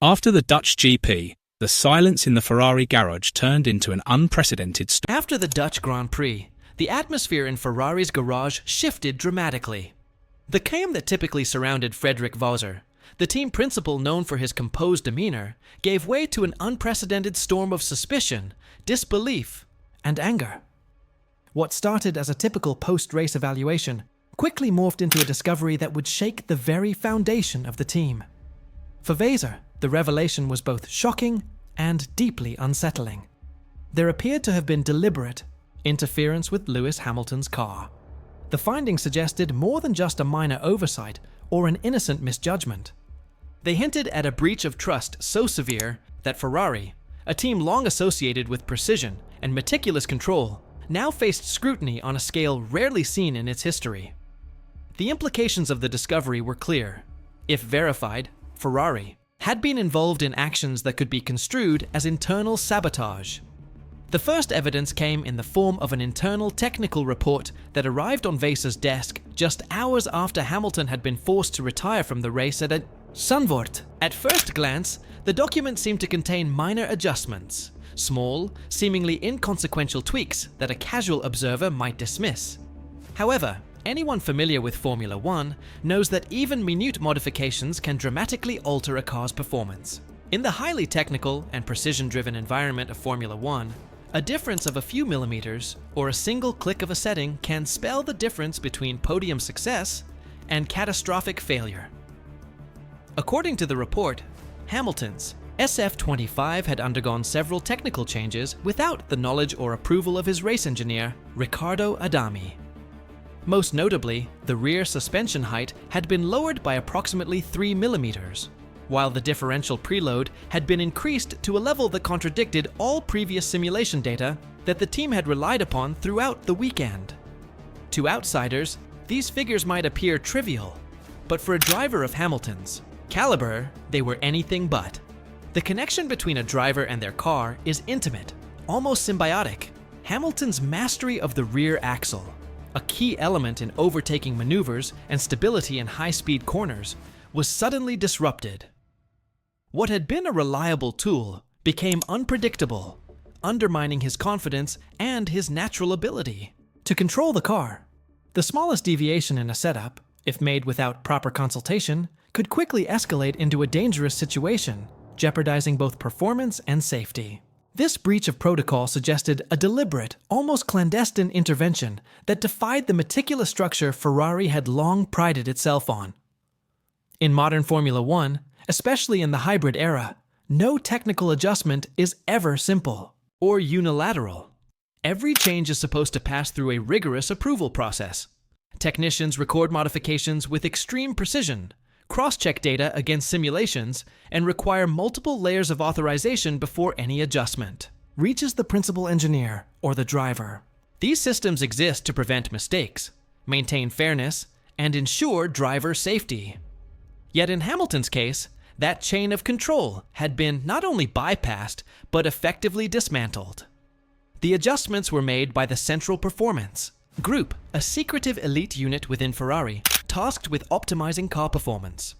After the Dutch GP, the silence in the Ferrari garage turned into an unprecedented storm. After the Dutch Grand Prix, the atmosphere in Ferrari's garage shifted dramatically. The calm that typically surrounded Fred Vasseur, the team principal known for his composed demeanor, gave way to an unprecedented storm of suspicion, disbelief, and anger. What started as a typical post-race evaluation quickly morphed into a discovery that would shake the very foundation of the team. For Vasseur, the revelation was both shocking and deeply unsettling. There appeared to have been deliberate interference with Lewis Hamilton's car. The findings suggested more than just a minor oversight or an innocent misjudgment. They hinted at a breach of trust so severe that Ferrari, a team long associated with precision and meticulous control, now faced scrutiny on a scale rarely seen in its history. The implications of the discovery were clear. If verified, Ferrari had been involved in actions that could be construed as internal sabotage. The first evidence came in the form of an internal technical report that arrived on Vasseur's desk just hours after Hamilton had been forced to retire from the race at Zandvoort. At first glance, the document seemed to contain minor adjustments, small, seemingly inconsequential tweaks that a casual observer might dismiss. However, anyone familiar with Formula One knows that even minute modifications can dramatically alter a car's performance. In the highly technical and precision-driven environment of Formula One, a difference of a few millimeters or a single click of a setting can spell the difference between podium success and catastrophic failure. According to the report, Hamilton's SF25 had undergone several technical changes without the knowledge or approval of his race engineer, Riccardo Adami. Most notably, the rear suspension height had been lowered by approximately 3 millimeters, while the differential preload had been increased to a level that contradicted all previous simulation data that the team had relied upon throughout the weekend. To outsiders, these figures might appear trivial, but for a driver of Hamilton's caliber, they were anything but. The connection between a driver and their car is intimate, almost symbiotic. Hamilton's mastery of the rear axle, a key element in overtaking maneuvers and stability in high-speed corners, was suddenly disrupted. What had been a reliable tool became unpredictable, undermining his confidence and his natural ability to control the car. The smallest deviation in a setup, if made without proper consultation, could quickly escalate into a dangerous situation, jeopardizing both performance and safety. This breach of protocol suggested a deliberate, almost clandestine intervention that defied the meticulous structure Ferrari had long prided itself on. In modern Formula One, especially in the hybrid era, no technical adjustment is ever simple or unilateral. Every change is supposed to pass through a rigorous approval process. Technicians record modifications with extreme precision, cross-check data against simulations, and require multiple layers of authorization before any adjustment reaches the principal engineer or the driver. These systems exist to prevent mistakes, maintain fairness, and ensure driver safety. Yet in Hamilton's case, that chain of control had been not only bypassed, but effectively dismantled. The adjustments were made by the Central Performance Group, a secretive elite unit within Ferrari, tasked with optimizing car performance.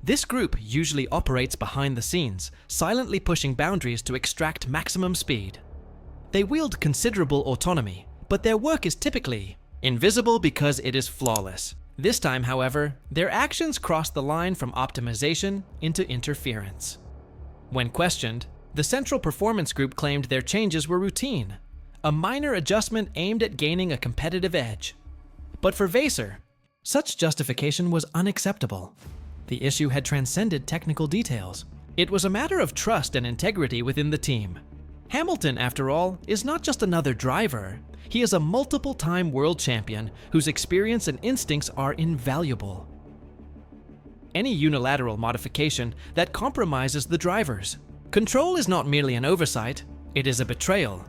This group usually operates behind the scenes, silently pushing boundaries to extract maximum speed. They wield considerable autonomy, but their work is typically invisible because it is flawless. This time, however, their actions cross the line from optimization into interference. When questioned, the Central Performance Group claimed their changes were routine, a minor adjustment aimed at gaining a competitive edge. But for Vasseur, such justification was unacceptable. The issue had transcended technical details. It was a matter of trust and integrity within the team. Hamilton, after all, is not just another driver. He is a multiple-time world champion whose experience and instincts are invaluable. Any unilateral modification that compromises the drivers. Control is not merely an oversight, it is a betrayal.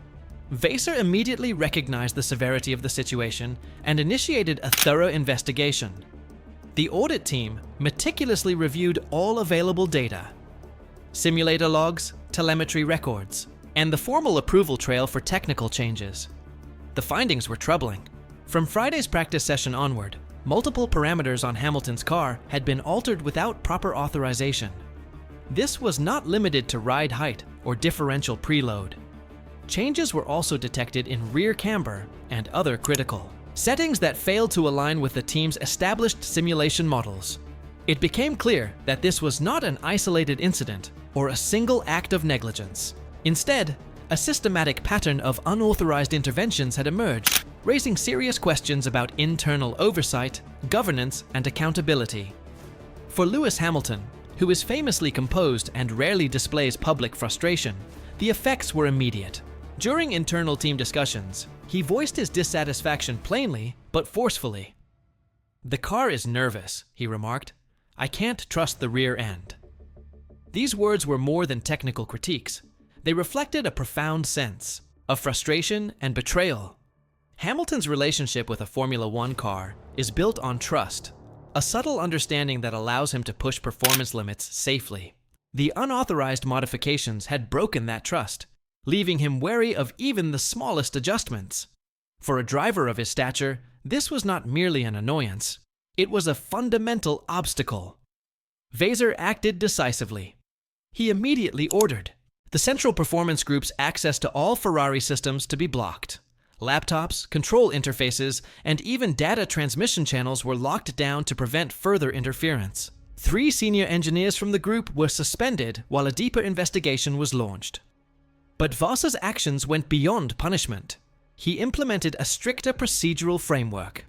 Vasseur immediately recognized the severity of the situation and initiated a thorough investigation. The audit team meticulously reviewed all available data, simulator logs, telemetry records, and the formal approval trail for technical changes. The findings were troubling. From Friday's practice session onward, multiple parameters on Hamilton's car had been altered without proper authorization. This was not limited to ride height or differential preload. Changes were also detected in rear camber and other critical settings that failed to align with the team's established simulation models. It became clear that this was not an isolated incident or a single act of negligence. Instead, a systematic pattern of unauthorized interventions had emerged, raising serious questions about internal oversight, governance, and accountability. For Lewis Hamilton, who is famously composed and rarely displays public frustration, the effects were immediate. During internal team discussions, he voiced his dissatisfaction plainly but forcefully. "The car is nervous," he remarked. "I can't trust the rear end." These words were more than technical critiques. They reflected a profound sense of frustration and betrayal. Hamilton's relationship with a Formula One car is built on trust, a subtle understanding that allows him to push performance limits safely. The unauthorized modifications had broken that trust, leaving him wary of even the smallest adjustments. For a driver of his stature, this was not merely an annoyance. It was a fundamental obstacle. Vasseur acted decisively. He immediately ordered the Central Performance Group's access to all Ferrari systems to be blocked. Laptops, control interfaces, and even data transmission channels were locked down to prevent further interference. 3 senior engineers from the group were suspended while a deeper investigation was launched. But Vasseur's actions went beyond punishment. He implemented a stricter procedural framework.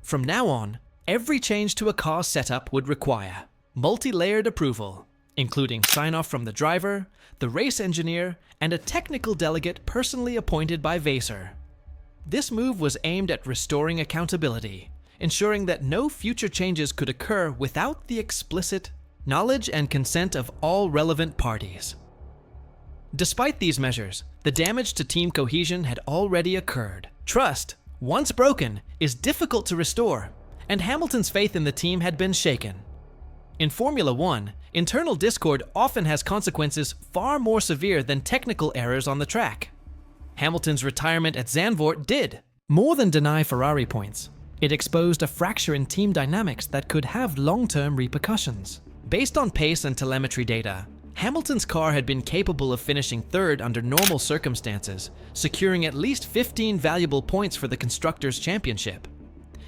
From now on, every change to a car's setup would require multi-layered approval, including sign-off from the driver, the race engineer, and a technical delegate personally appointed by Vasseur. This move was aimed at restoring accountability, ensuring that no future changes could occur without the explicit knowledge and consent of all relevant parties. Despite these measures, the damage to team cohesion had already occurred. Trust, once broken, is difficult to restore, and Hamilton's faith in the team had been shaken. In Formula One, internal discord often has consequences far more severe than technical errors on the track. Hamilton's retirement at Zandvoort did more than deny Ferrari points. It exposed a fracture in team dynamics that could have long-term repercussions. Based on pace and telemetry data, Hamilton's car had been capable of finishing third under normal circumstances, securing at least 15 valuable points for the Constructors' Championship.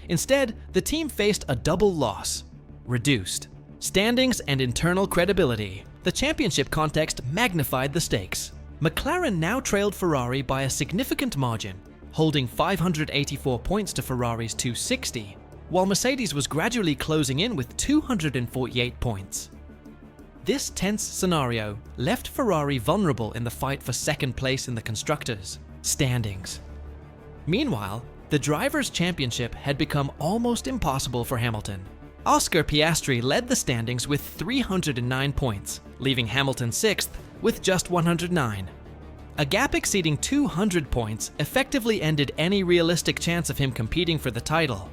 Instead, the team faced a double loss: reduced standings and internal credibility. The championship context magnified the stakes. McLaren now trailed Ferrari by a significant margin, holding 584 points to Ferrari's 260, while Mercedes was gradually closing in with 248 points. This tense scenario left Ferrari vulnerable in the fight for second place in the Constructors' standings. Meanwhile, the Drivers' Championship had become almost impossible for Hamilton. Oscar Piastri led the standings with 309 points, leaving Hamilton 6th with just 109. A gap exceeding 200 points effectively ended any realistic chance of him competing for the title.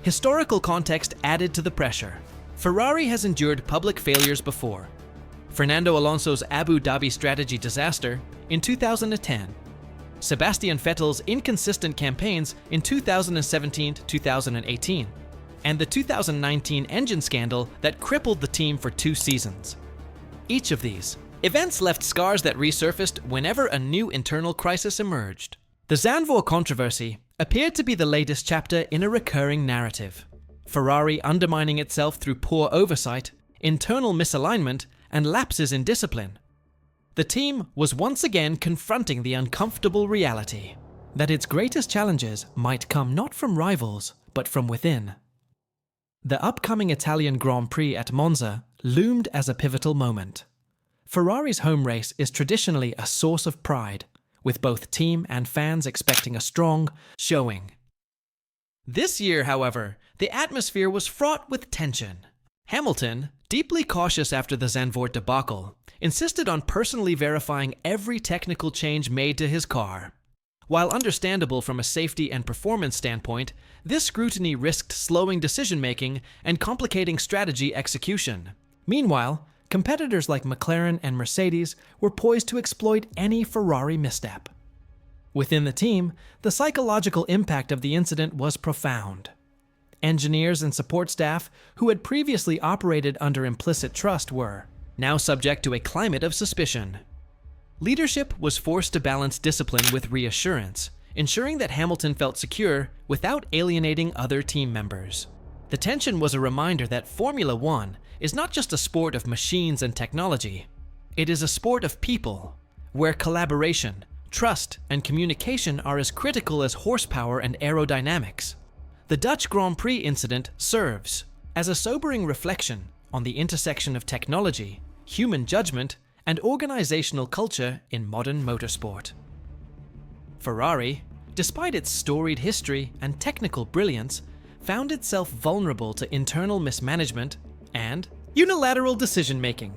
Historical context added to the pressure. Ferrari has endured public failures before. Fernando Alonso's Abu Dhabi strategy disaster in 2010, Sebastian Vettel's inconsistent campaigns in 2017-2018, and the 2019 engine scandal that crippled the team for 2 seasons. Each of these events left scars that resurfaced whenever a new internal crisis emerged. The Zandvoort controversy appeared to be the latest chapter in a recurring narrative. Ferrari undermining itself through poor oversight, internal misalignment, and lapses in discipline. The team was once again confronting the uncomfortable reality that its greatest challenges might come not from rivals, but from within. The upcoming Italian Grand Prix at Monza loomed as a pivotal moment. Ferrari's home race is traditionally a source of pride, with both team and fans expecting a strong showing. This year, however, the atmosphere was fraught with tension. Hamilton, deeply cautious after the Zandvoort debacle, insisted on personally verifying every technical change made to his car. While understandable from a safety and performance standpoint, this scrutiny risked slowing decision-making and complicating strategy execution. Meanwhile, competitors like McLaren and Mercedes were poised to exploit any Ferrari misstep. Within the team, the psychological impact of the incident was profound. Engineers and support staff who had previously operated under implicit trust were now subject to a climate of suspicion. Leadership was forced to balance discipline with reassurance, ensuring that Hamilton felt secure without alienating other team members. The tension was a reminder that Formula One is not just a sport of machines and technology. It is a sport of people, where collaboration, trust, and communication are as critical as horsepower and aerodynamics. The Dutch Grand Prix incident serves as a sobering reflection on the intersection of technology, human judgment, and organizational culture in modern motorsport. Ferrari, despite its storied history and technical brilliance, found itself vulnerable to internal mismanagement and unilateral decision-making.